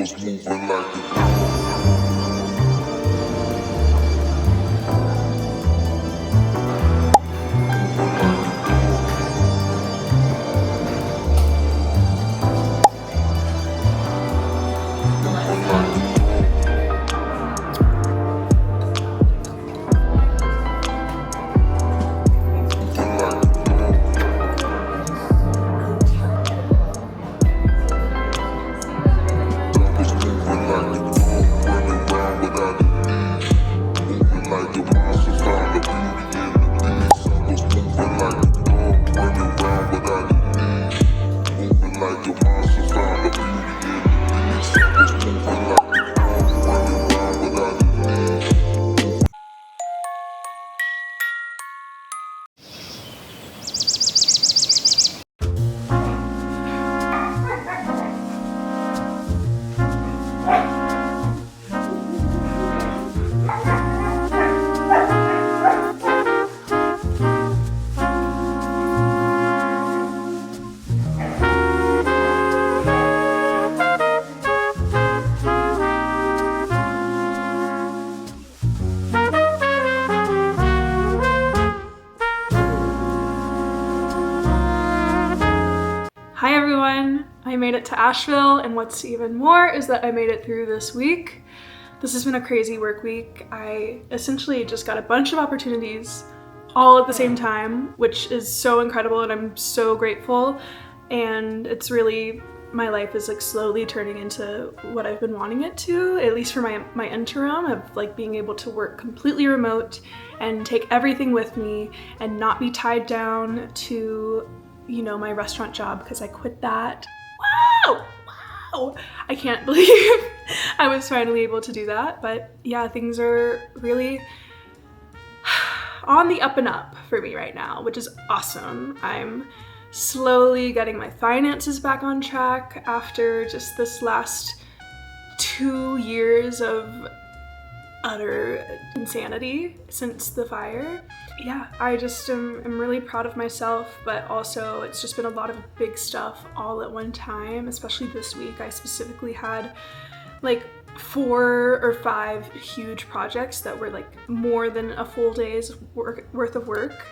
circles moving like a Hi everyone, I made it to Asheville, and what's even more is that I made it through this week. This has been a crazy work week. I essentially just got a bunch of opportunities all at the same time, which is so incredible and I'm so grateful. And it's really, my life is like slowly turning into what I've been wanting it to, at least for my interim of like being able to work completely remote and take everything with me and not be tied down to, you know, my restaurant job because I quit that. Wow! I can't believe I was finally able to do that. But yeah, things are really on the up and up for me right now, which is awesome. I'm slowly getting my finances back on track after just this last 2 years of utter insanity since the fire. Yeah, I just am really proud of myself, but also it's just been a lot of big stuff all at one time, especially this week. I specifically had like 4 or 5 huge projects that were like more than a full day's worth of work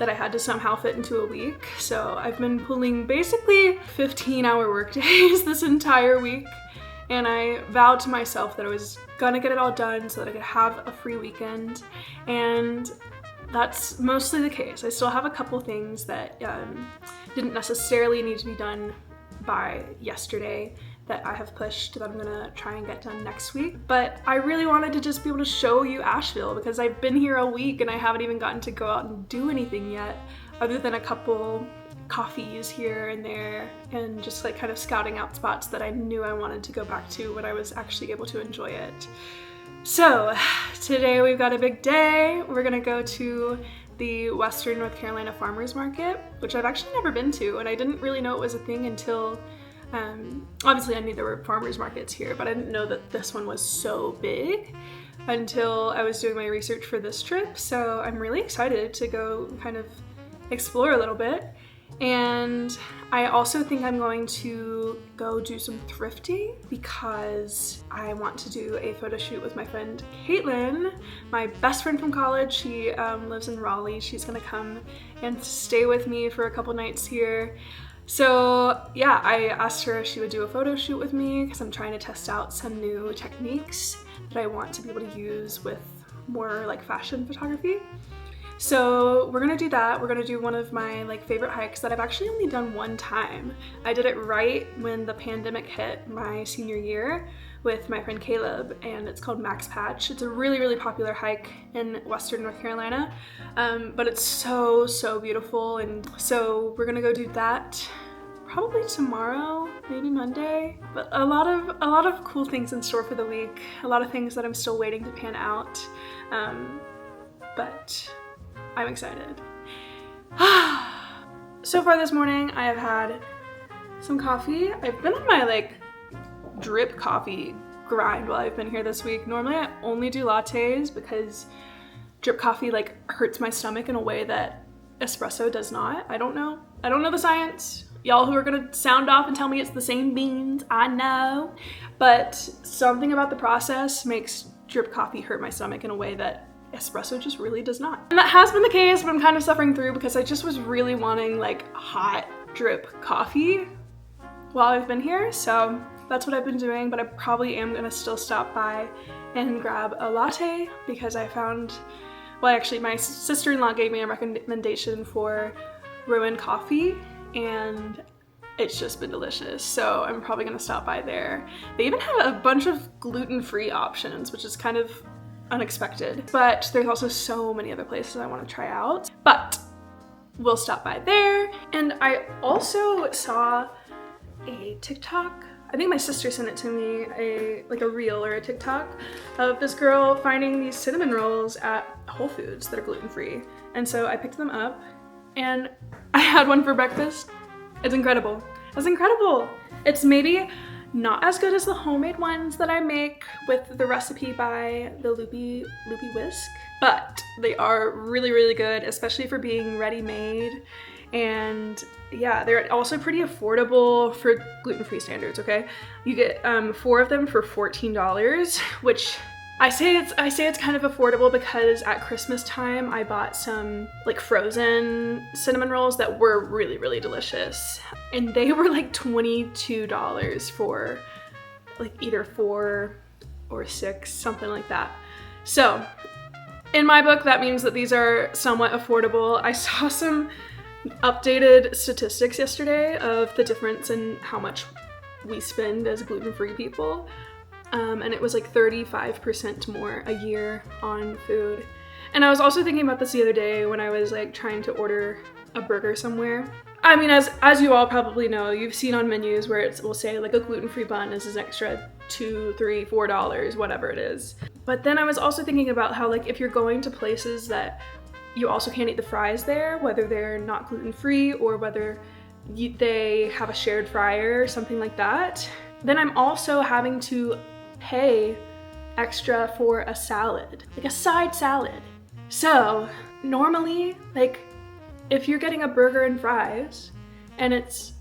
that I had to somehow fit into a week. So I've been pulling basically 15-hour work days this entire week. And I vowed to myself that I was gonna get it all done so that I could have a free weekend. And that's mostly the case. I still have a couple things that didn't necessarily need to be done by yesterday that I have pushed that I'm gonna try and get done next week. But I really wanted to just be able to show you Asheville because I've been here a week and I haven't even gotten to go out and do anything yet other than a couple coffees here and there and just like kind of scouting out spots that I knew I wanted to go back to when I was actually able to enjoy it. So today we've got a big day. We're gonna go to the Western North Carolina Farmers Market, which I've actually never been to, and I didn't really know it was a thing until obviously I knew there were farmers markets here, but I didn't know that this one was so big until I was doing my research for this trip. So I'm really excited to go kind of explore a little bit. And I also think I'm going to go do some thrifting because I want to do a photo shoot with my friend Caitlin, my best friend from college. She lives in Raleigh. She's gonna come and stay with me for a couple nights here. So yeah, I asked her if she would do a photo shoot with me because I'm trying to test out some new techniques that I want to be able to use with more like fashion photography. So we're gonna do that. We're gonna do one of my like favorite hikes that I've actually only done one time. I did it right when the pandemic hit my senior year with my friend Caleb, and it's called Max Patch. It's a really, really popular hike in Western North Carolina, but it's so, so beautiful. And so we're gonna go do that probably tomorrow, maybe Monday. But a lot of cool things in store for the week. A lot of things that I'm still waiting to pan out, but I'm excited. So far this morning, I have had some coffee. I've been on my like drip coffee grind while I've been here this week. Normally I only do lattes because drip coffee like hurts my stomach in a way that espresso does not. I don't know the science. Y'all who are gonna sound off and tell me it's the same beans, I know. But something about the process makes drip coffee hurt my stomach in a way that espresso just really does not. And that has been the case, but I'm kind of suffering through because I just was really wanting like hot drip coffee while I've been here. So that's what I've been doing, but I probably am gonna still stop by and grab a latte because I found, well, actually my sister-in-law gave me a recommendation for Ruin Coffee and it's just been delicious. So I'm probably gonna stop by there. They even have a bunch of gluten-free options, which is kind of unexpected, but there's also so many other places I wanna try out, but we'll stop by there. And I also saw a TikTok, I think my sister sent it to me, a reel or a TikTok of this girl finding these cinnamon rolls at Whole Foods that are gluten-free. And so I picked them up and I had one for breakfast. It's incredible. It's incredible. It's maybe not as good as the homemade ones that I make with the recipe by the Loopy Whisk, but they are really, really good, especially for being ready-made. And yeah, they're also pretty affordable for gluten-free standards, okay? You get 4 of them for $14, which I say it's kind of affordable because at Christmas time I bought some like frozen cinnamon rolls that were really, really delicious. And they were like $22 for like either 4 or 6, something like that. So in my book, that means that these are somewhat affordable. I saw some updated statistics yesterday of the difference in how much we spend as gluten-free people. And it was like 35% more a year on food. And I was also thinking about this the other day when I was like trying to order a burger somewhere. I mean, as you all probably know, you've seen on menus where it will say like a gluten-free bun is an extra $2, $3, $4, whatever it is. But then I was also thinking about how like if you're going to places that you also can't eat the fries there, whether they're not gluten-free or whether they have a shared fryer or something like that, then I'm also having to pay extra for a salad, like a side salad. So normally, like if you're getting a burger and fries and it's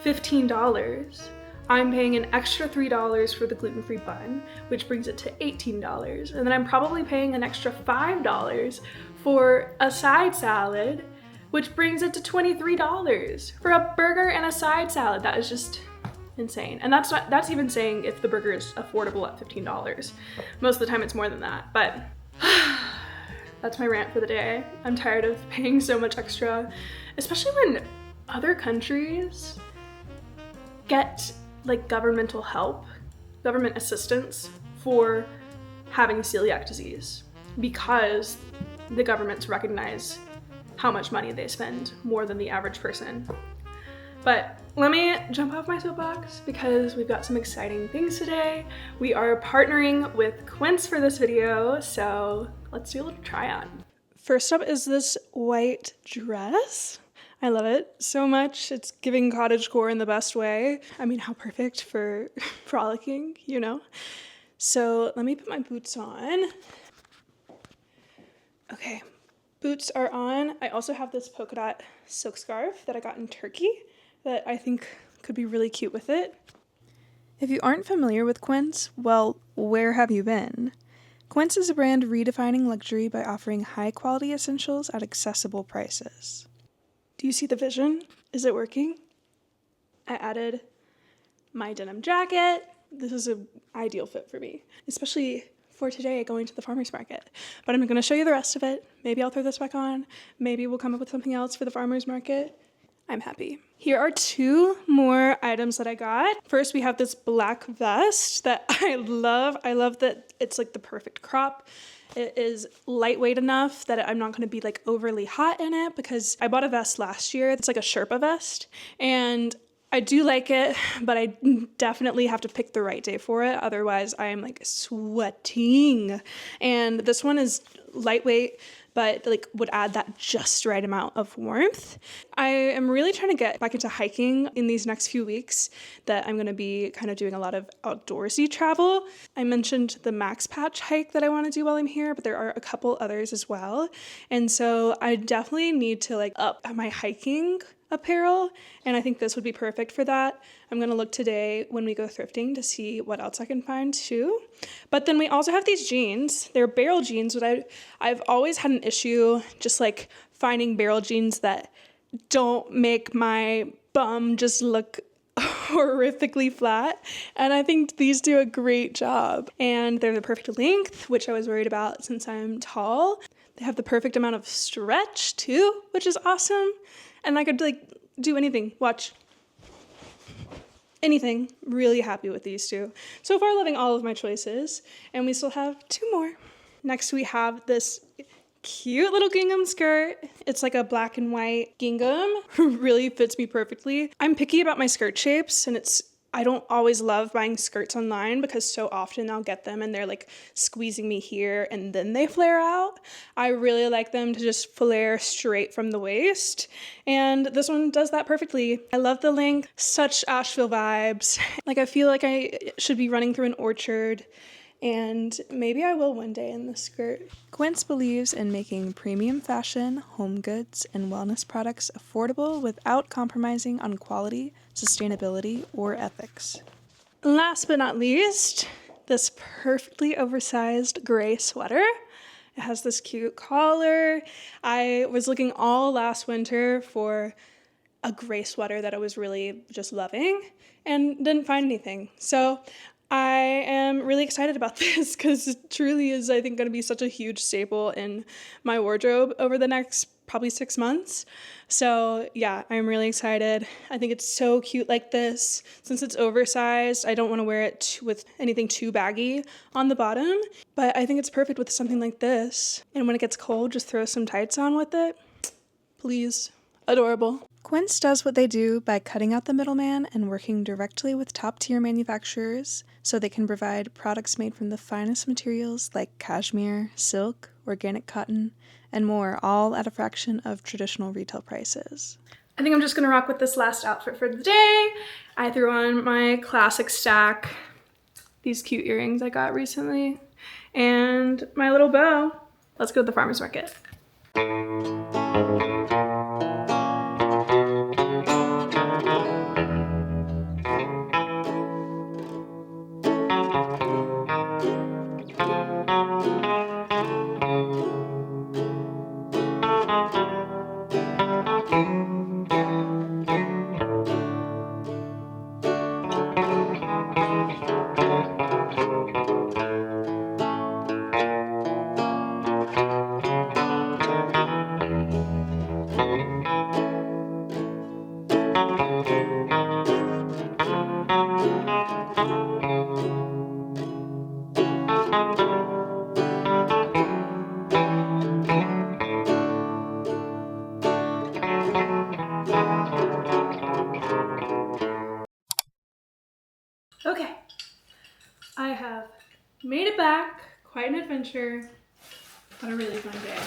$15, I'm paying an extra $3 for the gluten-free bun, which brings it to $18. And then I'm probably paying an extra $5 for a side salad, which brings it to $23 for a burger and a side salad. That is just insane. And that's even saying if the burger is affordable at $15. Most of the time it's more than that, but that's my rant for the day. I'm tired of paying so much extra, especially when other countries get like governmental help, government assistance for having celiac disease because the governments recognize how much money they spend more than the average person. But let me jump off my soapbox because we've got some exciting things today. We are partnering with Quince for this video, so let's do a little try on. First up is this white dress. I love it so much. It's giving cottagecore in the best way. I mean, how perfect for frolicking, you know? So let me put my boots on. Okay, boots are on. I also have this polka dot silk scarf that I got in Turkey that I think could be really cute with it. If you aren't familiar with Quince, well, where have you been? Quince is a brand redefining luxury by offering high-quality essentials at accessible prices. Do you see the vision? Is it working? I added my denim jacket. This is an ideal fit for me, especially for today going to the farmer's market. But I'm going to show you the rest of it. Maybe I'll throw this back on. Maybe we'll come up with something else for the farmer's market. I'm happy. Here are 2 more items that I got. First, we have this black vest that I love. I love that it's like the perfect crop. It is lightweight enough that I'm not going to be like overly hot in it because I bought a vest last year. It's like a Sherpa vest and I do like it, but I definitely have to pick the right day for it. Otherwise, I am like sweating. And this one is lightweight, but like would add that just right amount of warmth. I am really trying to get back into hiking in these next few weeks that I'm going to be kind of doing a lot of outdoorsy travel. I mentioned the Max Patch hike that I want to do while I'm here, but there are a couple others as well. And so I definitely need to like up my hiking apparel, and I think this would be perfect for that. I'm gonna look today when we go thrifting to see what else I can find too. But then we also have these jeans. They're barrel jeans, but I've always had an issue just like finding barrel jeans that don't make my bum just look horrifically flat, and I think these do a great job. And they're the perfect length, which I was worried about since I'm tall. They have the perfect amount of stretch too, which is awesome. And I could like do anything. Watch. Anything. Really happy with these two. So far, loving all of my choices, and we still have 2 more. Next, we have this cute little gingham skirt. It's like a black and white gingham. Really fits me perfectly. I'm picky about my skirt shapes, and I don't always love buying skirts online because so often I'll get them and they're like squeezing me here and then they flare out. I really like them to just flare straight from the waist, and this one does that perfectly. I love the length, such Asheville vibes. Like I feel like I should be running through an orchard, and maybe I will one day in this skirt. Quince believes in making premium fashion, home goods, and wellness products affordable without compromising on quality, sustainability, or ethics. Last but not least, this perfectly oversized gray sweater. It has this cute collar. I was looking all last winter for a gray sweater that I was really just loving and didn't find anything. So I am really excited about this because it truly is, I think, going to be such a huge staple in my wardrobe over the next probably 6 months. So yeah, I'm really excited. I think it's so cute like this. Since it's oversized, I don't want to wear it with anything too baggy on the bottom, but I think it's perfect with something like this. And when it gets cold, just throw some tights on with it. Please. Adorable. Quince does what they do by cutting out the middleman and working directly with top-tier manufacturers so they can provide products made from the finest materials like cashmere, silk, organic cotton, and more, all at a fraction of traditional retail prices. I think I'm just gonna rock with this last outfit for the day. I threw on my classic stack, these cute earrings I got recently, and my little bow. Let's go to the farmer's market. Okay, I have made it back. Quite an adventure, but a really fun day.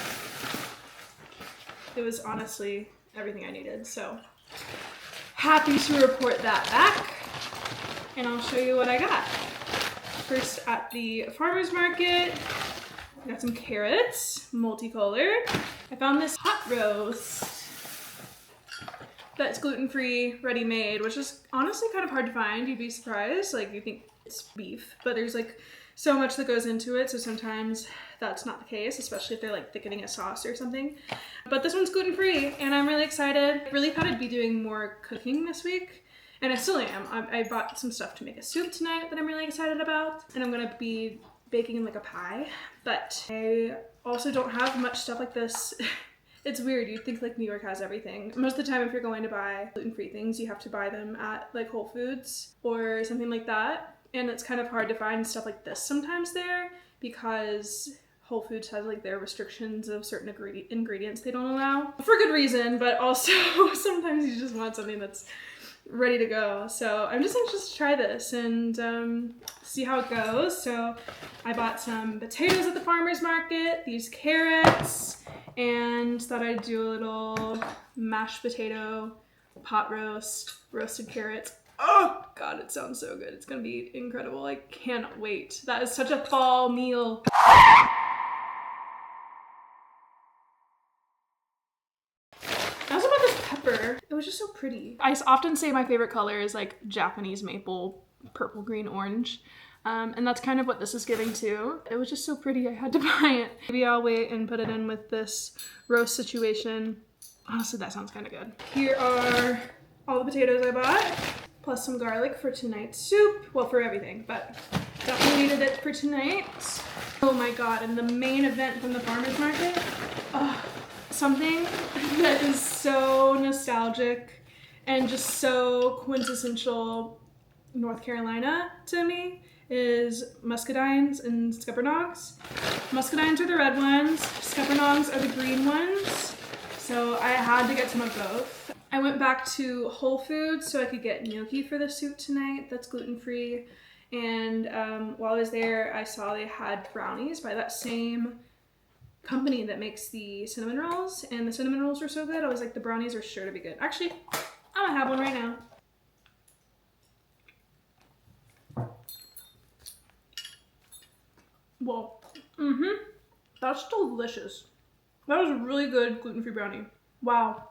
It was honestly everything I needed, so happy to report that back, and I'll show you what I got. First, at the farmer's market, I got some carrots, multicolored. I found this hot roast that's gluten-free, ready-made, which is honestly kind of hard to find. You'd be surprised. Like, you think it's beef, but there's like so much that goes into it, so sometimes that's not the case, especially if they're like thickening a sauce or something. But this one's gluten-free, and I'm really excited. I really thought I'd be doing more cooking this week, and I still am. I bought some stuff to make a soup tonight that I'm really excited about, and I'm gonna be baking in like a pie, but I also don't have much stuff like this. It's weird, you'd think like New York has everything. Most of the time if you're going to buy gluten-free things, you have to buy them at like Whole Foods or something like that. And it's kind of hard to find stuff like this sometimes there because Whole Foods has like their restrictions of certain ingredients they don't allow. For good reason, but also sometimes you just want something that's ready to go. So I'm just anxious to try this and see how it goes. So I bought some potatoes at the farmer's market, these carrots, and thought I'd do a little mashed potato, pot roast, roasted carrots. Oh God, it sounds so good. It's gonna be incredible. I cannot wait. That is such a fall meal. I also bought this pepper. It was just so pretty. I often say my favorite color is like Japanese maple, purple, green, orange. And that's kind of what this is giving too. It was just so pretty, I had to buy it. Maybe I'll wait and put it in with this roast situation. Honestly, that sounds kind of good. Here are all the potatoes I bought, plus some garlic for tonight's soup. Well, for everything, but definitely needed it for tonight. Oh my God, and the main event from the farmer's market, something that is so nostalgic and just so quintessential North Carolina to me is muscadines and scuppernongs. Muscadines are the red ones, scuppernongs are the green ones. So I had to get some of both. I went back to Whole Foods so I could get gnocchi for the soup tonight that's gluten-free. And while I was there, I saw they had brownies by that same company that makes the cinnamon rolls. And the cinnamon rolls were so good, I was like, the brownies are sure to be good. Actually, I'm gonna have one right now. Whoa. That's delicious. That was a really good gluten-free brownie. Wow.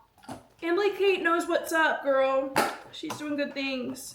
Emily Kate knows what's up, girl. She's doing good things.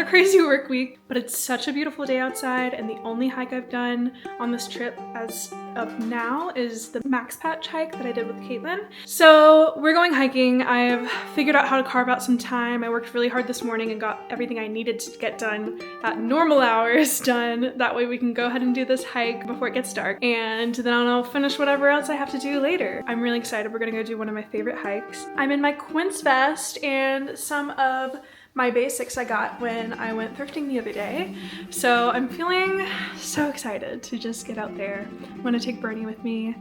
crazy work week, but it's such a beautiful day outside, and the only hike I've done on this trip as of now is the Max Patch hike that I did with Caitlin. So we're going hiking. I've figured out how to carve out some time. I worked really hard this morning and got everything I needed to get done at normal hours done. That way we can go ahead and do this hike before it gets dark, and then I'll finish whatever else I have to do later. I'm really excited. We're gonna go do one of my favorite hikes. I'm in my Quince vest and some of my basics I got when I went thrifting the other day. So I'm feeling so excited to just get out there. I'm gonna take Bernie with me.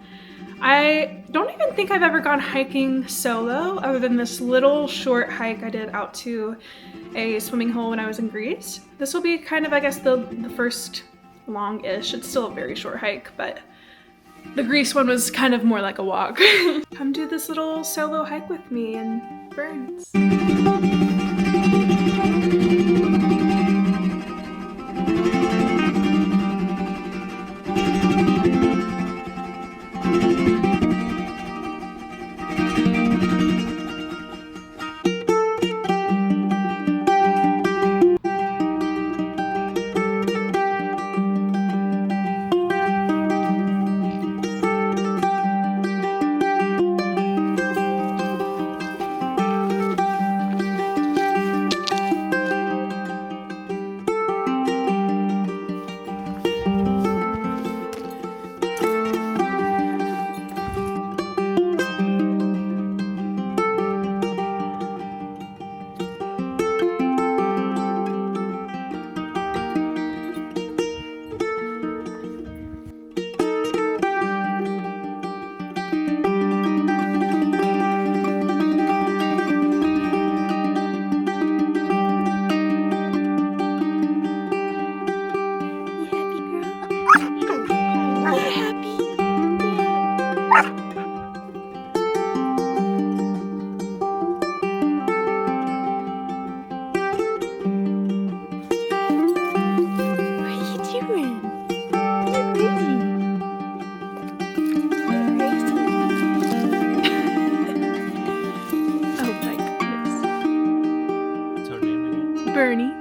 I don't even think I've ever gone hiking solo other than this little short hike I did out to a swimming hole when I was in Greece. This will be kind of, I guess, the first long-ish. It's still a very short hike, but the Greece one was kind of more like a walk. Come do this little solo hike with me in Burns. Bernie.